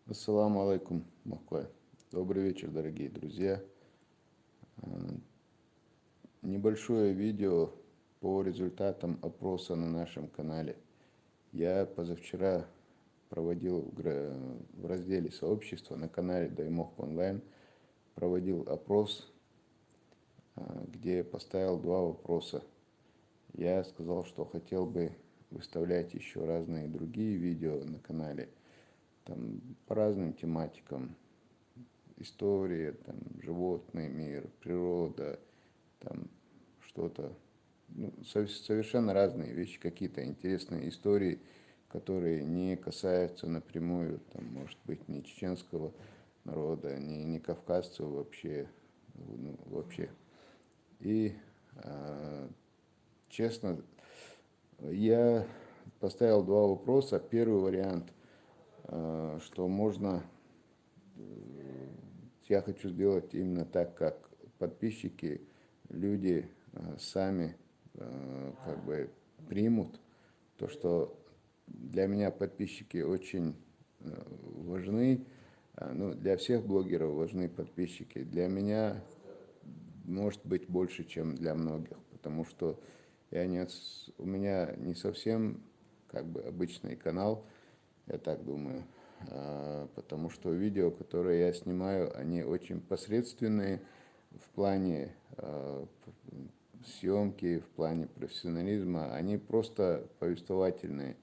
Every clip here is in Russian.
Ассаламу алейкум, Махкой. Добрый вечер, дорогие друзья. Небольшое видео по результатам опроса на нашем канале. Я позавчера проводил в разделе сообщества на канале Даймох Онлайн, проводил опрос, где поставил два вопроса. Я сказал, что хотел бы выставлять еще разные другие видео на канале, там по разным тематикам. История, там, животный мир, природа, там что-то, совершенно разные вещи, какие-то интересные истории, которые не касаются напрямую, там, может быть, ни чеченского народа, ни кавказцев вообще, вообще. И, честно, я поставил два вопроса. Первый вариант, что можно я хочу сделать именно так, как подписчики, люди сами как бы примут то, что для меня подписчики очень важны, ну, для всех блогеров важны подписчики. Для меня может быть больше, чем для многих, потому что у меня не совсем как бы обычный канал, я так думаю, потому что видео, которые я снимаю, они очень посредственные в плане съемки, в плане профессионализма, они просто повествовательные.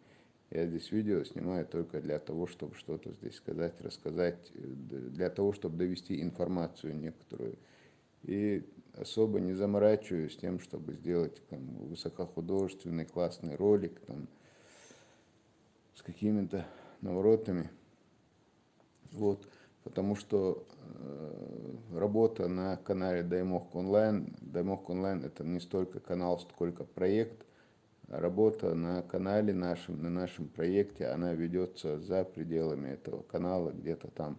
Я здесь видео снимаю только для того, чтобы что-то здесь сказать, рассказать, для того, чтобы довести информацию некоторую. И особо не заморачиваюсь тем, чтобы сделать там, высокохудожественный классный ролик там, с какими-то наворотами. Вот, потому что работа на канале Даймох Онлайн, Даймох Онлайн это не столько канал, сколько проект. Работа на канале нашем, на нашем проекте, она ведется за пределами этого канала, где-то там.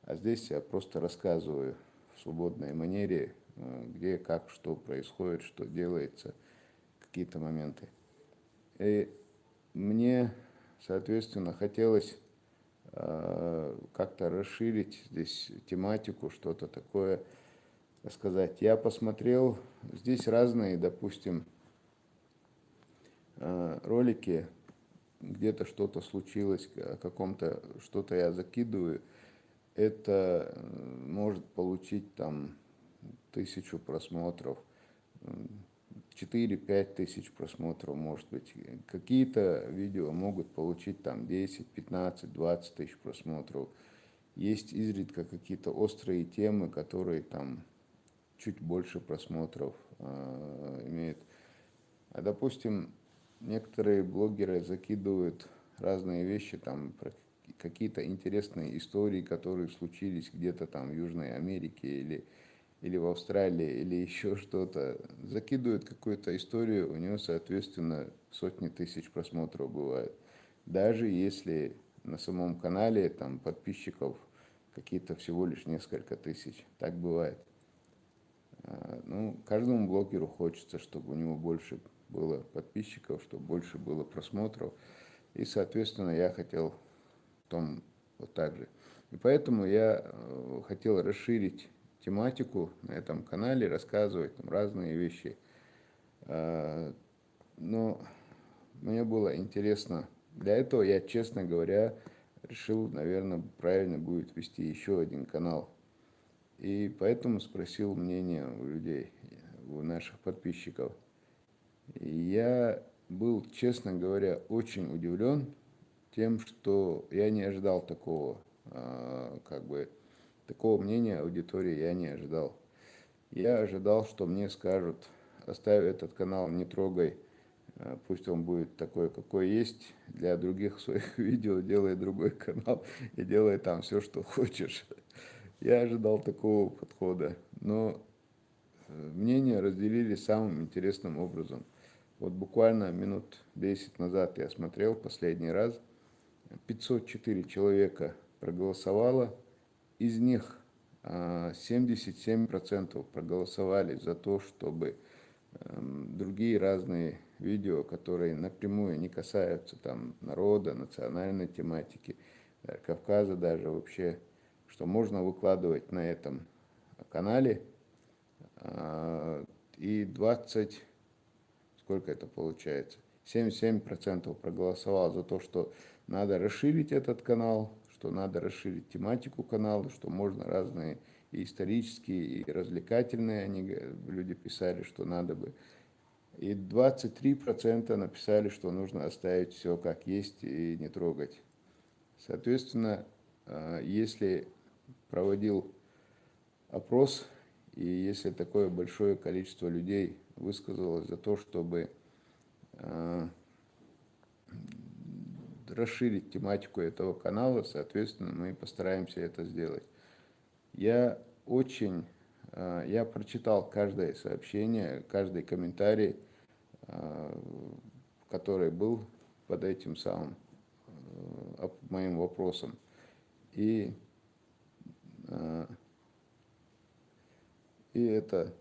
А здесь я просто рассказываю в свободной манере, где, как, что происходит, что делается, какие-то моменты. И мне, соответственно, хотелось как-то расширить здесь тематику, что-то такое сказать. Я посмотрел, здесь разные, допустим, ролики, где-то что-то случилось, о каком-то, что-то я закидываю, это может получить там 1000 просмотров, 4-5 тысяч просмотров, может быть. Какие-то видео могут получить там 10, 15, 20 тысяч просмотров. Есть изредка какие-то острые темы, которые там чуть больше просмотров имеют. А допустим, некоторые блогеры закидывают разные вещи, там про какие-то интересные истории, которые случились где-то там в Южной Америке или в Австралии, или еще что-то. Закидывают какую-то историю, у него, соответственно, сотни тысяч просмотров бывает. Даже если на самом канале там подписчиков какие-то всего лишь несколько тысяч. Так бывает. Ну, каждому блогеру хочется, чтобы у него больше было подписчиков, чтобы больше было просмотров. И, соответственно, я хотел в том вот так же. И поэтому я хотел расширить тематику на этом канале, рассказывать там разные вещи. Но мне было интересно. Для этого я, честно говоря, решил, наверное, правильно будет вести еще один канал. И поэтому спросил мнение у людей, у наших подписчиков. И я был, честно говоря, очень удивлен тем, что я не ожидал такого, как бы, такого мнения аудитории я не ожидал. Я ожидал, что мне скажут, оставь этот канал, не трогай, пусть он будет такой, какой есть. Для других своих видео делай другой канал и делай там все, что хочешь. Я ожидал такого подхода, но мнения разделились самым интересным образом. Вот буквально минут 10 назад я смотрел последний раз, 504 человека проголосовало, из них 77% проголосовали за то, чтобы другие разные видео, которые напрямую не касаются там народа, национальной тематики, Кавказа даже вообще, что можно выкладывать на этом канале. И 20, сколько это получается? 77% проголосовало за то, что надо расширить этот канал, что надо расширить тематику канала, что можно разные и исторические, и развлекательные, люди писали, что надо бы. И 23% написали, что нужно оставить все как есть и не трогать. Соответственно, если проводил опрос, и если такое большое количество людей высказалось за то, чтобы расширить тематику этого канала, соответственно, мы постараемся это сделать. Я прочитал каждое сообщение, каждый комментарий, который был под этим самым моим вопросом. И это,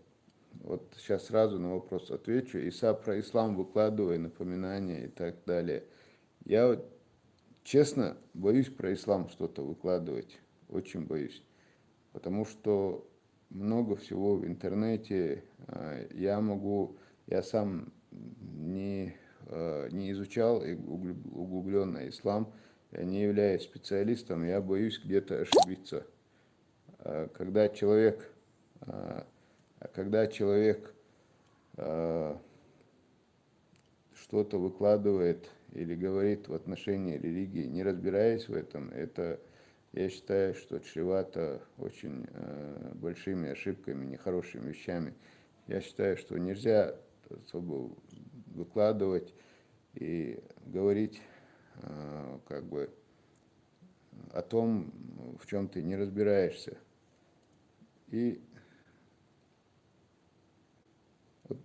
вот сейчас сразу на вопрос отвечу. Иса про ислам выкладывая напоминания и так далее. Я вот, честно, боюсь про ислам что-то выкладывать. Очень боюсь. Потому что много всего в интернете я сам не изучал углубленно ислам, я не являюсь специалистом, я боюсь где-то ошибиться. Когда человек что-то выкладывает или говорит в отношении религии, не разбираясь в этом, это, я считаю, что чревато очень большими ошибками, нехорошими вещами. Я считаю, что нельзя особо выкладывать и говорить как бы о том, в чем ты не разбираешься. И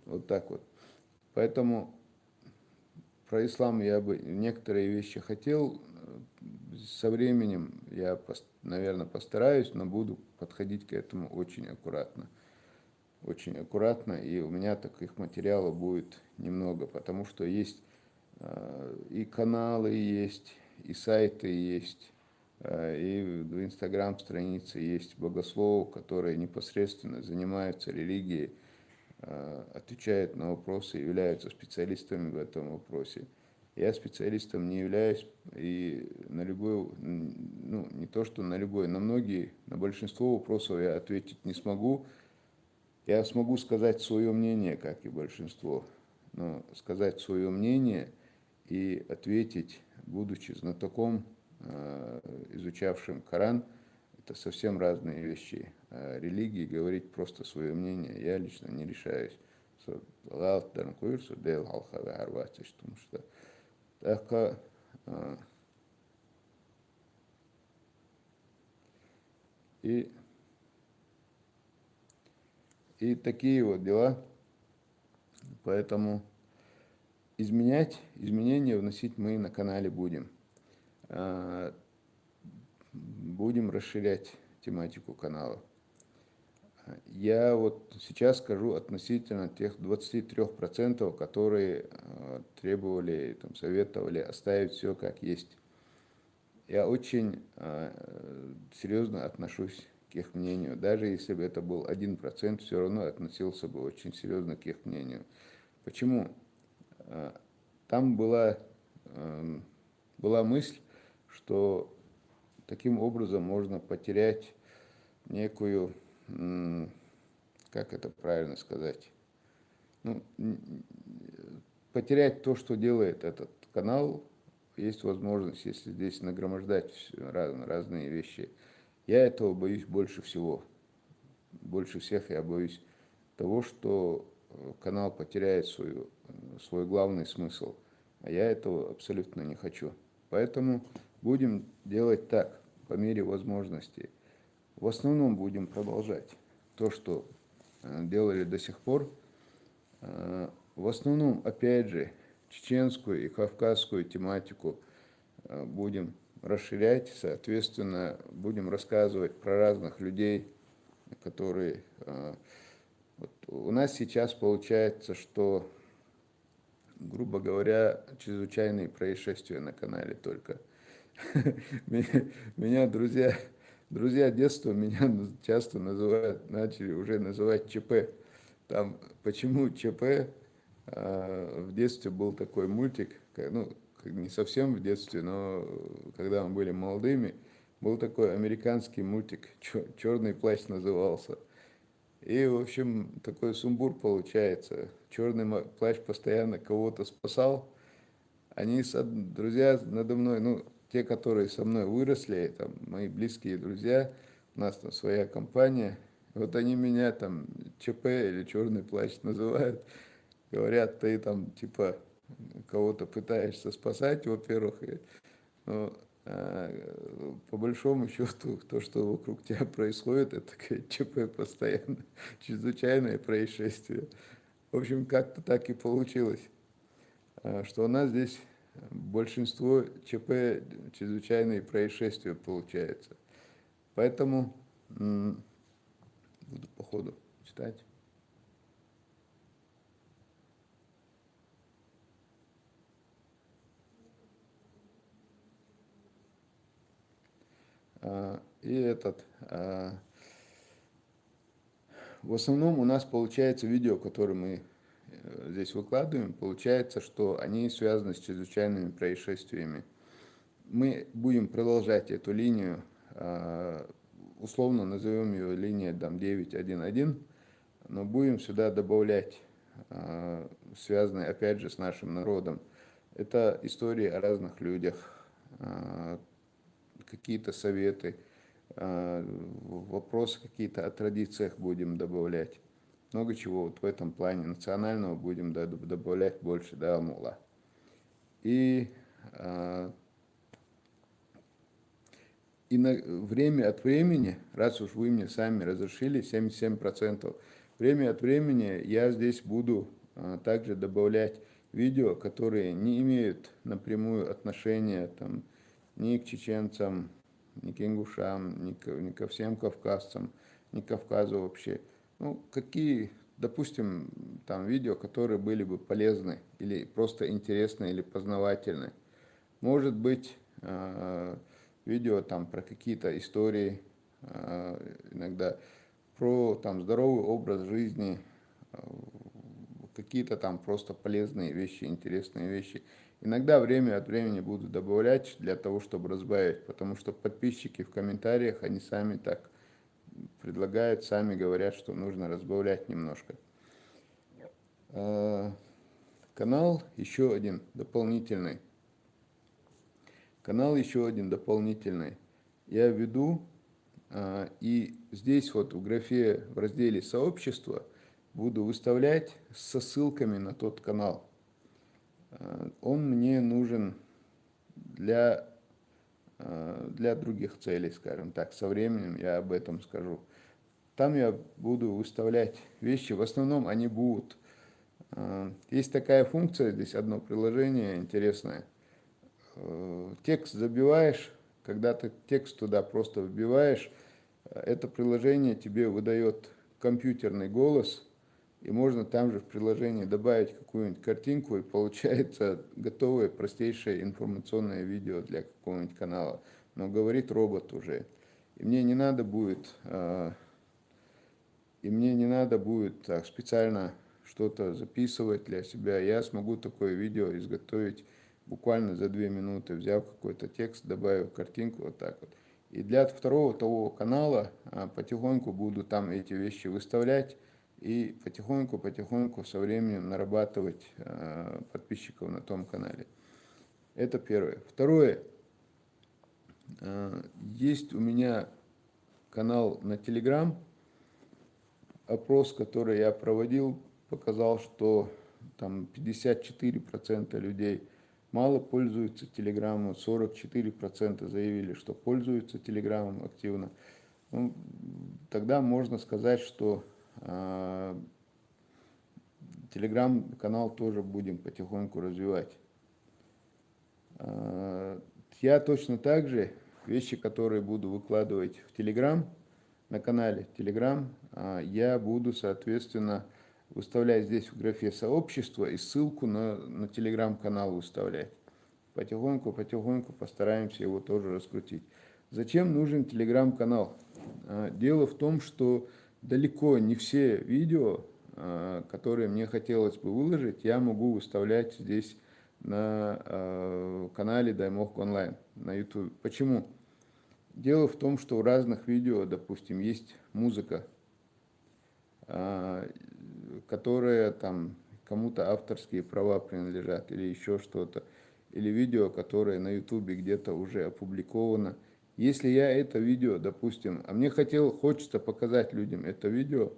вот так вот. Поэтому про ислам я бы некоторые вещи хотел. Со временем я, наверное, постараюсь, но буду подходить к этому очень аккуратно. Очень аккуратно, и у меня таких материалов будет немного, потому что есть и каналы есть, и сайты есть, и в Инстаграм странице есть богословы, которые непосредственно занимаются религией, отвечают на вопросы, являются специалистами в этом вопросе. Я специалистом не являюсь, и на любой, ну не то что на любой, на большинство вопросов я ответить не смогу. Я смогу сказать свое мнение, как и большинство, но сказать свое мнение и ответить, будучи знатоком, изучавшим Коран, это совсем разные вещи. Религии говорить просто свое мнение я лично не решаюсь. И такие вот дела. Поэтому изменения вносить мы на канале будем. Будем расширять тематику канала. Я вот сейчас скажу относительно тех 23%, которые требовали, там, советовали оставить все как есть. Я очень серьезно отношусь к их мнению. Даже если бы это был 1%, все равно относился бы очень серьезно к их мнению. Почему? Там была мысль, что таким образом можно потерять некую, как это правильно сказать, потерять то, что делает этот канал. Есть возможность, если здесь нагромождать разные вещи. Я этого боюсь больше всего. Больше всех я боюсь того, что канал потеряет свой главный смысл. А я этого абсолютно не хочу. Поэтому будем делать так, по мере возможностей. В основном будем продолжать то, что делали до сих пор. В основном, опять же, чеченскую и кавказскую тематику будем расширять, соответственно, будем рассказывать про разных людей, которые... Вот у нас сейчас получается, что, грубо говоря, чрезвычайные происшествия на канале только. Меня друзья детства меня часто начали уже называть ЧП. Там, почему ЧП? В детстве был такой мультик, ну, не совсем в детстве, но когда мы были молодыми, был такой американский мультик, «Черный плащ» назывался. И, в общем, такой сумбур получается. Черный плащ постоянно кого-то спасал. Друзья надо мной, ну, те, которые со мной выросли, там, мои близкие друзья, у нас там своя компания, вот они меня там ЧП или черный плащ называют, говорят, ты там, типа, кого-то пытаешься спасать, во-первых, ну, по большому счету, то, что вокруг тебя происходит, это ЧП постоянно, чрезвычайное происшествие. В общем, как-то так и получилось, что у нас здесь большинство ЧП, чрезвычайные происшествия получается. Поэтому буду по ходу читать. И в основном у нас получается видео, которые мы здесь выкладываем, получается, что они связаны с чрезвычайными происшествиями. Мы будем продолжать эту линию, условно назовем ее линия 911, но будем сюда добавлять связанные опять же с нашим народом. Это истории о разных людях, какие-то советы, вопросы какие-то о традициях будем добавлять. Много чего вот в этом плане национального будем добавлять больше, да, Амула. И время от времени, раз уж вы мне сами разрешили, 77%, время от времени я здесь буду также добавлять видео, которые не имеют напрямую отношения там, ни к чеченцам, ни к ингушам, ни ко всем кавказцам, ни к Кавказу вообще. Ну, какие, допустим, там видео, которые были бы полезны, или просто интересны, или познавательны. Может быть, видео там про какие-то истории, иногда про там здоровый образ жизни, какие-то там просто полезные вещи, интересные вещи. Иногда время от времени буду добавлять для того, чтобы разбавить, потому что подписчики в комментариях, они сами так предлагают, сами говорят, что нужно разбавлять немножко. Канал еще один дополнительный. Я веду, и здесь вот в графе, в разделе «Сообщество» буду выставлять со ссылками на тот канал. Он мне нужен для других целей, скажем так. Со временем я об этом скажу. Там я буду выставлять вещи, в основном они будут. Есть такая функция, здесь одно приложение интересное. Текст забиваешь, когда ты текст туда просто вбиваешь, это приложение тебе выдает компьютерный голос, и можно там же в приложении добавить какую-нибудь картинку, и получается готовое простейшее информационное видео для какого-нибудь канала. Но говорит робот уже. И мне не надо будет, специально что-то записывать для себя. Я смогу такое видео изготовить буквально за 2 минуты, взяв какой-то текст, добавив картинку, вот так вот. И для второго того канала потихоньку буду там эти вещи выставлять и потихоньку со временем нарабатывать подписчиков на том канале. Это первое. Второе. Есть у меня канал на Telegram. Опрос, который я проводил, показал, что там 54% людей мало пользуются Телеграмом, 44% заявили, что пользуются Телеграмом активно. Ну, тогда можно сказать, что Телеграм-канал тоже будем потихоньку развивать. Я точно так же вещи, которые буду выкладывать в Телеграм, на канале Telegram, я буду, соответственно, выставлять здесь в графе «Сообщество» и ссылку на Telegram-канал выставлять. потихоньку постараемся его тоже раскрутить. Зачем нужен телеграм-канал? Дело в том, что далеко не все видео, которые мне хотелось бы выложить, я могу выставлять здесь на канале Даймох Онлайн на YouTube. Почему? Дело в том, что у разных видео, допустим, есть музыка, которая там кому-то авторские права принадлежат или еще что-то, или видео, которое на YouTube где-то уже опубликовано. Если я это видео, допустим, а мне хочется показать людям это видео,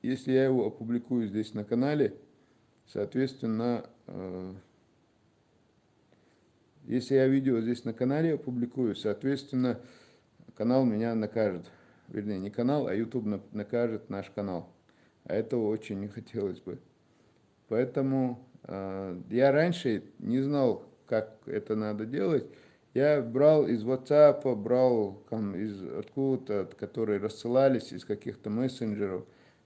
если я его опубликую здесь на канале, соответственно, если я видео здесь на канале опубликую, соответственно, канал меня накажет. Вернее, не канал, а YouTube накажет наш канал. А этого очень не хотелось бы. Поэтому я раньше не знал, как это надо делать. Я брал из WhatsApp, брал из откуда-то, которые рассылались из каких-то мессенджеров.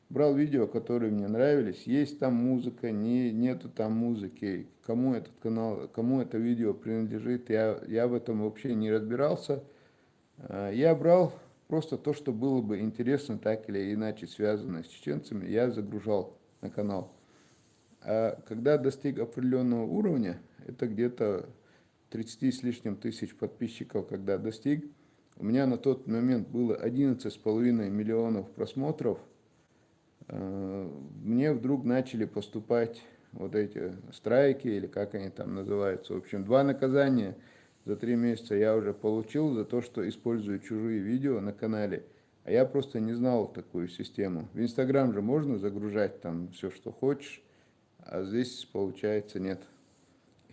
Брал видео, которые мне нравились. Есть там музыка, нету там музыки. Кому этот канал, кому это видео принадлежит, я в этом вообще не разбирался. Я брал просто то, что было бы интересно, так или иначе связано с чеченцами, я загружал на канал. А когда достиг определенного уровня, это где-то 30 с лишним тысяч подписчиков, когда достиг, у меня на тот момент было 11,5 миллионов просмотров, мне вдруг начали поступать вот эти страйки, или как они там называются. В общем, 2 наказания за 3 месяца я уже получил за то, что использую чужие видео на канале. А я просто не знал такую систему. В Инстаграм же можно загружать там все, что хочешь, а здесь, получается, нет.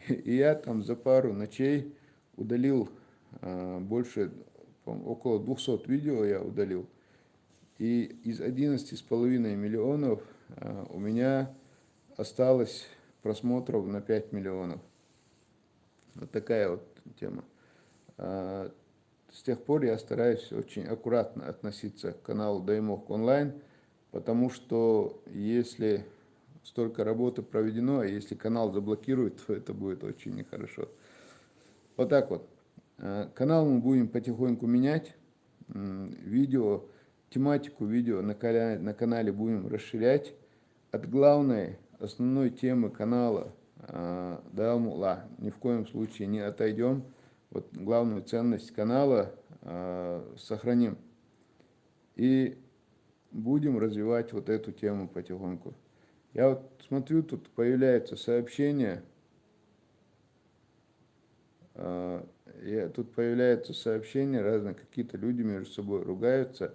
И я там за пару ночей удалил около 200 видео я удалил. И из 11,5 миллионов у меня осталось просмотров на 5 миллионов. Вот такая вот тема. С тех пор я стараюсь очень аккуратно относиться к каналу Даймох Онлайн, потому что если столько работы проведено, а если канал заблокируют, то это будет очень нехорошо. Вот так вот. Канал мы будем потихоньку менять. Тематику видео на канале будем расширять. От главной, основной темы канала Даалмула ни в коем случае не отойдем. Вот главную ценность канала сохраним. И будем развивать вот эту тему потихоньку. Я вот смотрю, тут появляются сообщения. Тут появляются сообщения разные, какие-то люди между собой ругаются.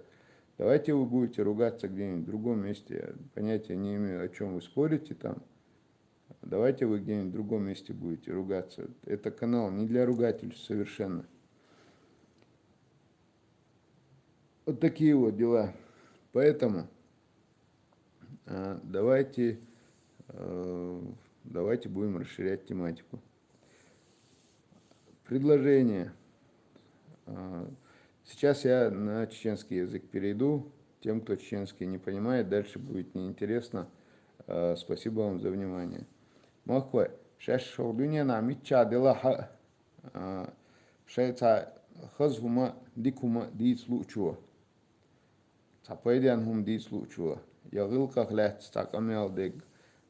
Давайте вы будете ругаться где-нибудь в другом месте. Я понятия не имею, о чем вы спорите там. Давайте вы где-нибудь в другом месте будете ругаться. Это канал не для ругательств совершенно. Вот такие вот дела. Поэтому давайте будем расширять тематику. Предложение. Сейчас я на чеченский язык перейду. Тем, кто чеченский не понимает, дальше будет неинтересно. Спасибо вам за внимание. Махвай. Шашшаудуня на митча дела шайца хазхума дикума дийслучуа. Цапайдян хум дийслучуа. Ягылках лят стакамял дег.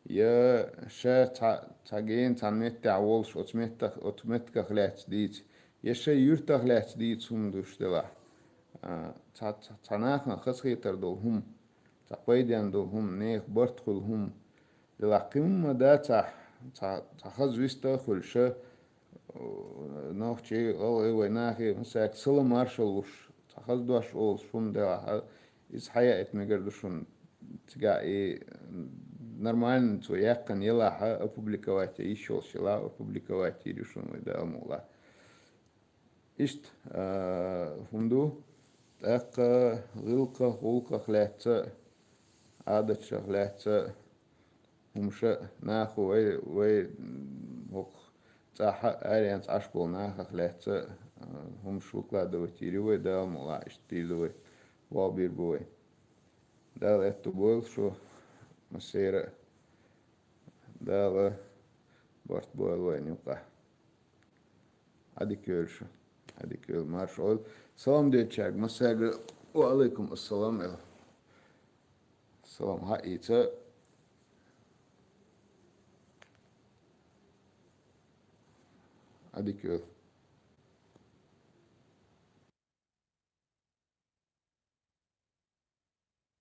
Я цаген цанметта волш отметках лят дийц. Яша юртах лят дийц хум душтела. Цанахна хасхитар дол хум. Цапайдян дол хум нех бартхул хум. Лаким да цахаз виста хульша нахчи ой нахи сак сала маршалуш цахаз дуаш ол шум да из хаят мегардушун тига и нормально то якан ела опубликовать и еще села опубликовать и решил да мула ишт фунду так гылка гулка хлятца адат шахлятца умша наху вей ок цаха арианс ашбол наха хлятца умш выкладывать или вы да мула штиловый валбир бой дал это был что масера дала борт был войнука Hadi görüşürüz. Hadi görüşürüz. Marshall. Salam diyor çak. Masaga. Wa alaikum assalam. Salam. Ha ise. Hadi görüşürüz.